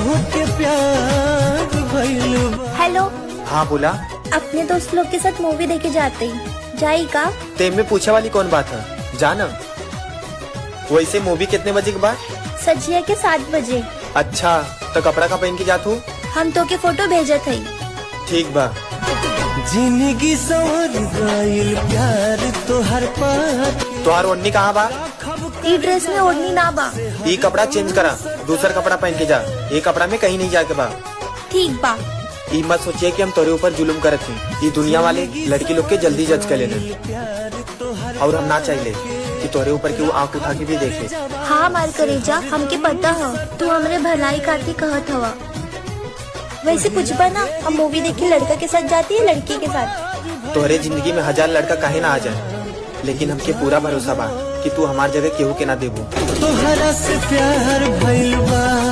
बहुत प्यार भइल बा। हेलो, हाँ बोला। अपने दोस्त लोग के साथ मूवी देखे जाते हैं, जाई का? तेम में पूछे वाली कौन बात है, जाना। वैसे मूवी कितने बजे के बाद? सजिया के 7 बजे। अच्छा, तो कपड़ा का पहन के जात हूँ। हम तो के फोटो भेजत हई। ठीक बा। जिंदगी संवर गइल प्यार तोहर पार। तोहार ओढ़नी कहाँ बा? ई ड्रेस में ओढ़नी ना बा। ये कपड़ा चेंज करा, दूसरा कपड़ा पहन के जा। ये कपड़ा में कहीं नहीं जाके बा। ठीक बा। ये मत सोचिए कि हम तोरे ऊपर जुल्म करत हैं। ये दुनिया वाले लड़की लोग के जल्दी जज कर लेने, और हम ना चाहिए कि तोरे ऊपर की वो आंख उठा के भी देखे। हाँ मार करेजा, हमके पता है तू हमरे भलाई खातिर कहत हवा। वैसे कुछ बा ना, हम मूवी देखे लड़का के साथ जाती है लड़की के साथ। तोहरे जिंदगी में 1000 लड़का काहे ना आ जाए, लेकिन हमके पूरा भरोसा बा कि तू हमार जगह केहू के ना देबू। तोहरा से प्यार भइल बा।